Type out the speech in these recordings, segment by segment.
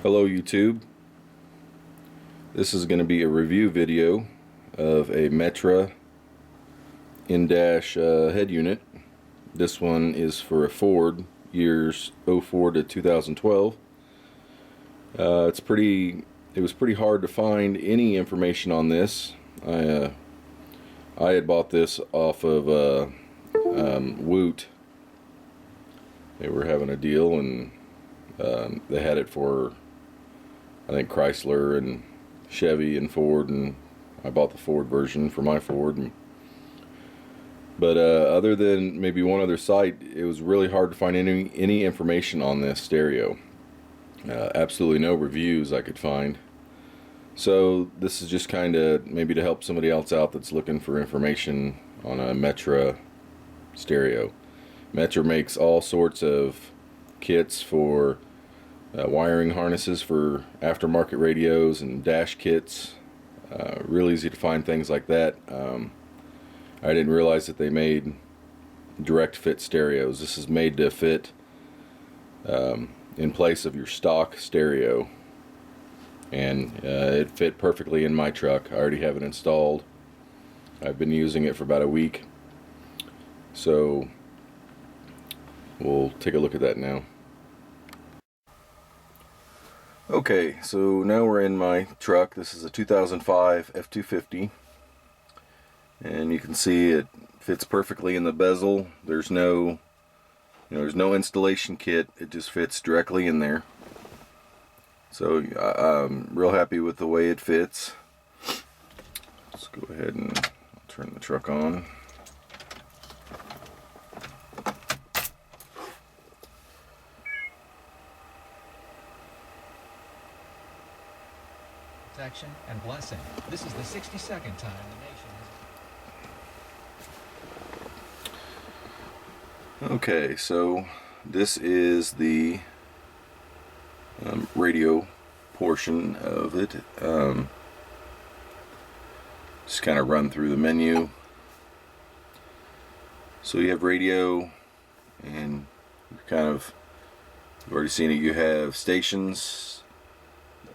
Hello YouTube. This is going to be a review video of a Metra indash head unit. This one is for a Ford, years '04 to 2012. It was pretty hard to find any information on this. I had bought this off of Woot. They were having a deal, and they had it for, I think, Chrysler and Chevy and Ford, and I bought the Ford version for my Ford. But other than maybe one other site, it was really hard to find any information on this stereo. Absolutely no reviews I could find. So this is just kind of maybe to help somebody else out that's looking for information on a Metra stereo. Metra makes all sorts of kits for wiring harnesses for aftermarket radios and dash kits. Real easy to find things like that. I didn't realize that they made direct fit stereos. This is made to fit in place of your stock stereo, and it fit perfectly in my truck. I already have it installed. I've been using it for about a week, so we'll take a look at that now. Okay, so now we're in my truck. This is a 2005 F-250, and you can see it fits perfectly in the bezel. There's no installation kit. It just fits directly in there. So I'm real happy with the way it fits. Let's go ahead and turn the truck on. Protection and blessing. This is the 62nd time the nation has... Okay, so this is the radio portion of it. Just kind of run through the menu. So you have radio, and you've already seen it. You have stations.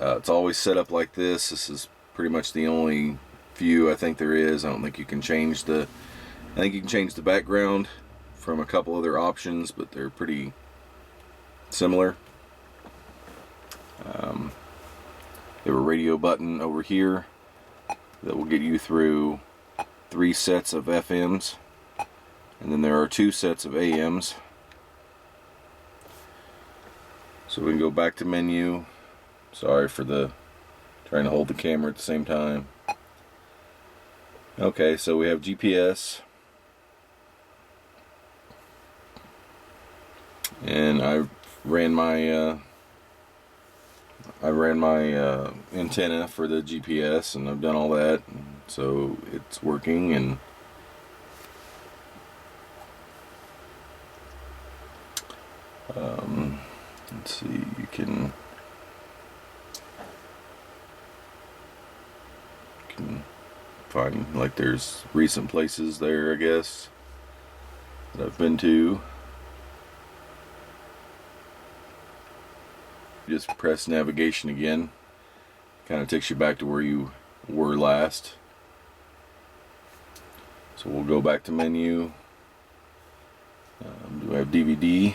It's always set up like this. This is pretty much the only view I think there is. I don't think you can change the... I think you can change the background from a couple other options, but they're pretty similar. You have a radio button over here that will get you through 3 sets of FMs, and then there are 2 sets of AMs. So we can go back to menu. Sorry for trying to hold the camera at the same time. Okay, so we have GPS, and I ran my antenna for the GPS, and I've done all that, so it's working. And let's see, you can find, like, there's recent places there, I guess, that I've been to. Just press navigation again. Kind of takes you back to where you were last. So we'll go back to menu. Do I have DVD?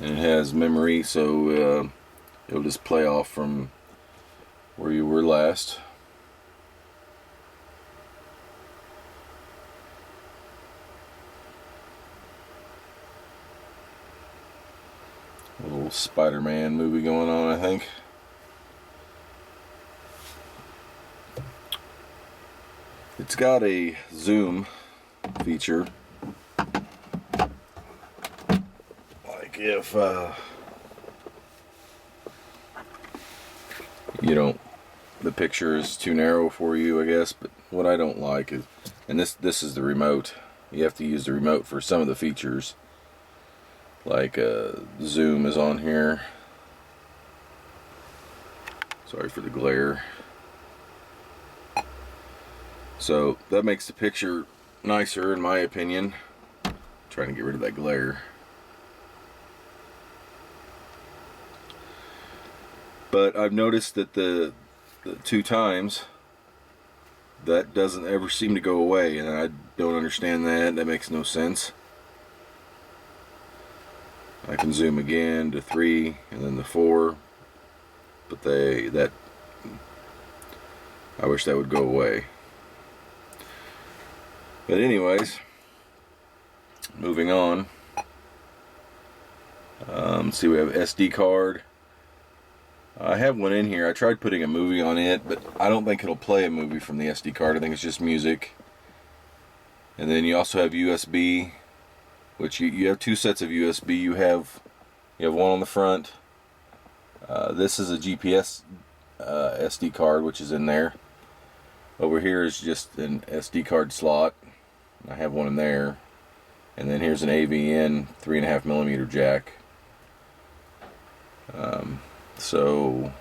And it has memory, so it'll just play off from where you were last. A little Spider-Man movie going on, I think. It's got a zoom feature. Like if the picture is too narrow for you, I guess. But what I don't like is, and this is the remote. You have to use the remote for some of the features. Like zoom is on here. Sorry for the glare. So that makes the picture nicer, in my opinion. I'm trying to get rid of that glare. But I've noticed that the 2 times, that doesn't ever seem to go away, and I don't understand that. That makes no sense. I can zoom again to 3 and then the 4, but I wish that would go away. But anyways, moving on. See, we have SD card. I have one in here. I tried putting a movie on it, but I don't think it'll play a movie from the SD card. I think it's just music. And then you also have USB, which you have 2 sets of USB. You have one on the front. This is a GPS SD card, which is in there. Over here is just an SD card slot. I have one in there. And then here's an AVN 3.5mm jack. So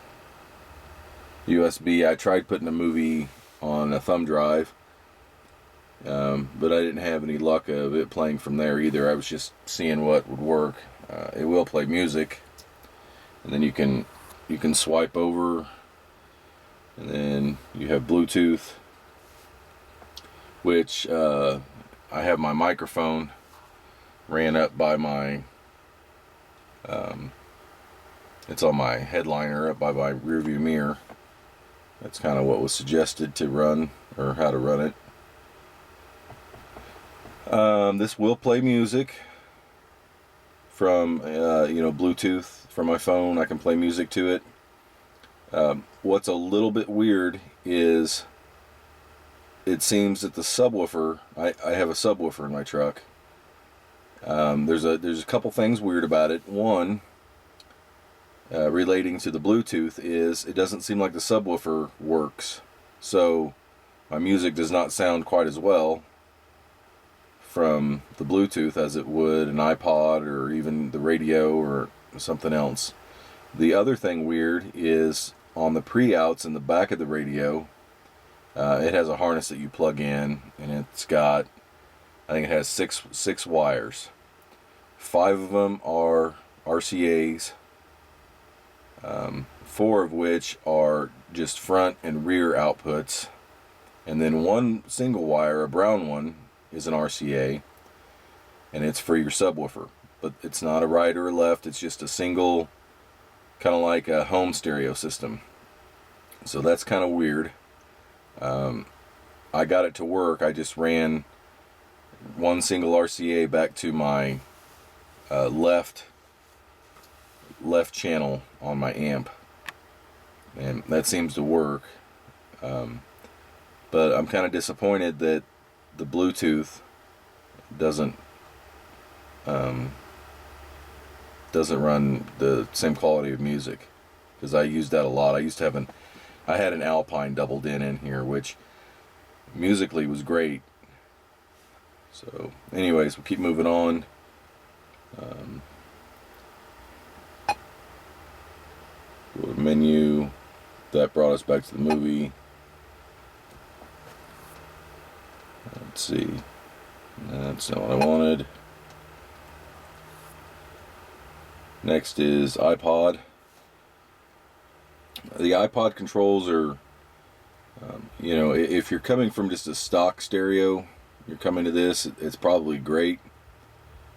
USB, I tried putting a movie on a thumb drive, but I didn't have any luck of it playing from there either. I was just seeing what would work. It will play music, and then you can swipe over, and then you have Bluetooth, which I have my microphone ran up by my it's on my headliner up by my rear view mirror. That's kind of what was suggested to run, or how to run it. This will play music from Bluetooth from my phone. I can play music to it. What's a little bit weird is it seems that the subwoofer, I have a subwoofer in my truck. There's a couple things weird about it. One, relating to the Bluetooth, is it doesn't seem like the subwoofer works, so my music does not sound quite as well from the Bluetooth as it would an iPod or even the radio or something else. The other thing weird is on the pre-outs in the back of the radio, it has a harness that you plug in, and it's got, I think it has six wires. 5 of them are RCAs, 4 of which are just front and rear outputs, and then 1 single wire, a brown one, is an RCA, and it's for your subwoofer. But it's not a right or a left, it's just a single, kind of like a home stereo system. So that's kind of weird. I got it to work. I just ran 1 single RCA back to my left channel on my amp, and that seems to work. But I'm kind of disappointed that the Bluetooth doesn't run the same quality of music, because I used that a lot. I had an Alpine doubled in here, which musically was great. So anyways, we'll keep moving on. Go to menu. That brought us back to the movie. Let's see. That's not what I wanted. Next is iPod. The iPod controls are, if you're coming from just a stock stereo, you're coming to this, it's probably great.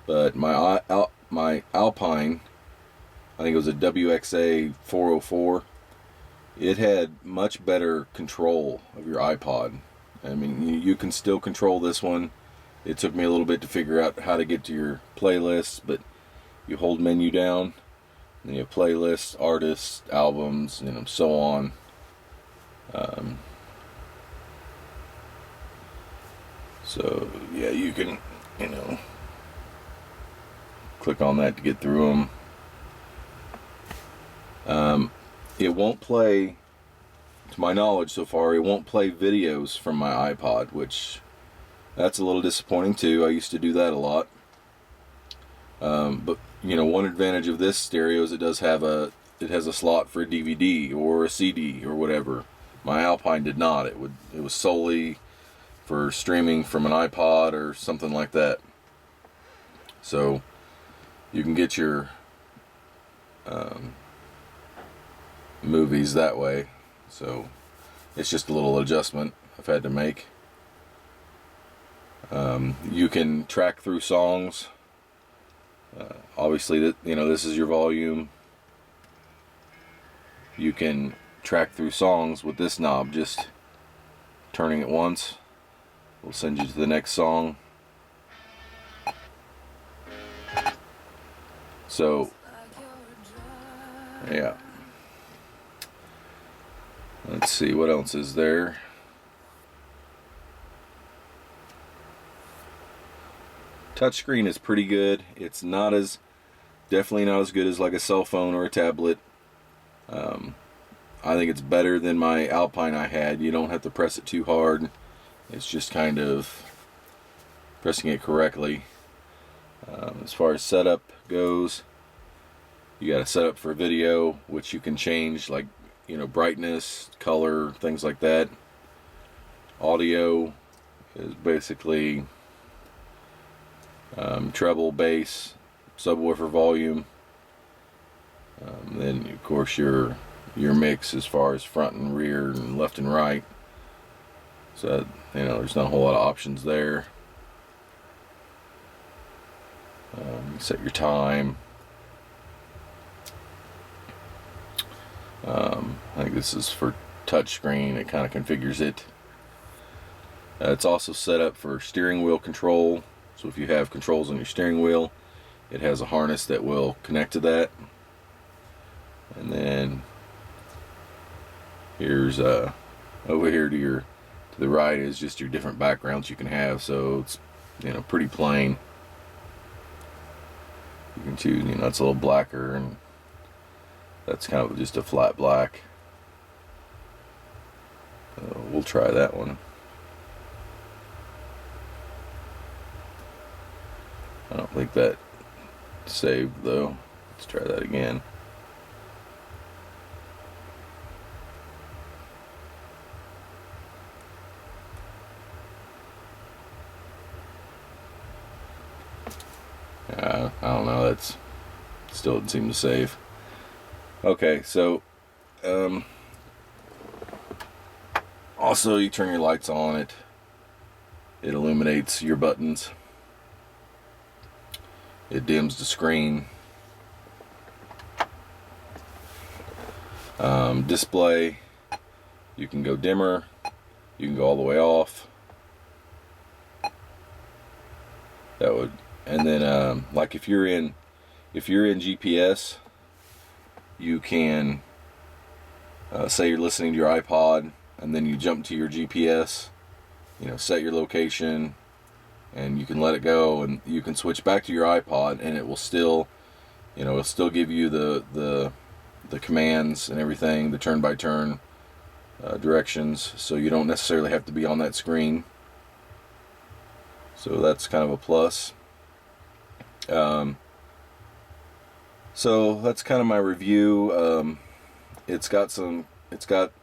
But my Alpine, I think it was a WXA 404, it had much better control of your iPod. I mean, you can still control this one. It took me a little bit to figure out how to get to your playlists, but you hold menu down, and you have playlists, artists, albums, so on. So yeah, you can, click on that to get through them. It won't play, to my knowledge so far, it won't play videos from my iPod, which that's a little disappointing too. I used to do that a lot. But one advantage of this stereo is it has a slot for a DVD or a CD or whatever. My Alpine did not. It was solely for streaming from an iPod or something like that. So you can get your movies that way. So it's just a little adjustment I've had to make. You can track through songs. Obviously, this is your volume. You can track through songs with this knob. Just turning it once will send you to the next song. So, yeah. Let's see what else is there. Touchscreen is pretty good. It's definitely not as good as like a cell phone or a tablet. I think it's better than my Alpine I had. You don't have to press it too hard. It's just kind of pressing it correctly. As far as setup goes, you got a setup for video, which you can change, like, brightness, color, things like that. Audio is basically treble, bass, subwoofer volume. Then of course your mix as far as front and rear and left and right. So there's not a whole lot of options there. Set your time. I think this is for touchscreen. It kind of configures it. It's also set up for steering wheel control. So if you have controls on your steering wheel, it has a harness that will connect to that. And then here's over here to the right is just your different backgrounds you can have. So it's pretty plain. You can choose, it's a little blacker, and that's kind of just a flat black. We'll try that one. I don't think that saved though. Let's try that again. I don't know, that's still didn't seem to save. Okay, so also you turn your lights on, it illuminates your buttons. It dims the screen. Display, you can go dimmer, you can go all the way off. That would, and then like if you're in GPS, you can say you're listening to your iPod, and then you jump to your GPS, set your location, and you can let it go, and you can switch back to your iPod, and it will still, it'll still give you the commands and everything, the turn-by-turn directions, so you don't necessarily have to be on that screen. So that's kind of a plus. So that's kind of my review. It's got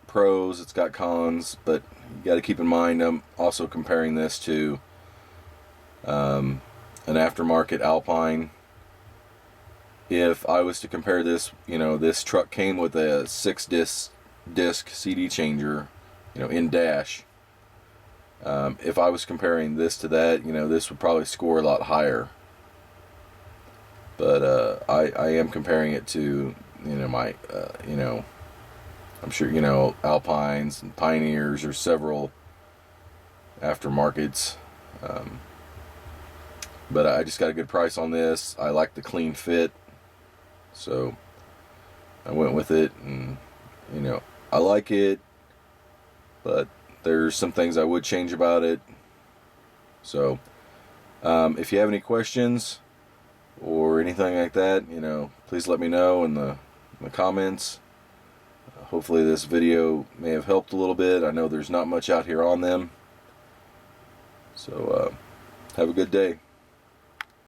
pros, it's got cons, but you got to keep in mind I'm also comparing this to an aftermarket Alpine. If I was to compare this, this truck came with a 6-disc CD changer, indash. If I was comparing this to that, this would probably score a lot higher. But I am comparing it to, my, I'm sure, Alpines and Pioneers, or several aftermarkets. But I just got a good price on this. I like the clean fit, so I went with it, and I like it, but there's some things I would change about it. So if you have any questions or anything like that, please let me know in the comments. Hopefully this video may have helped a little bit. I know there's not much out here on them. So have a good day.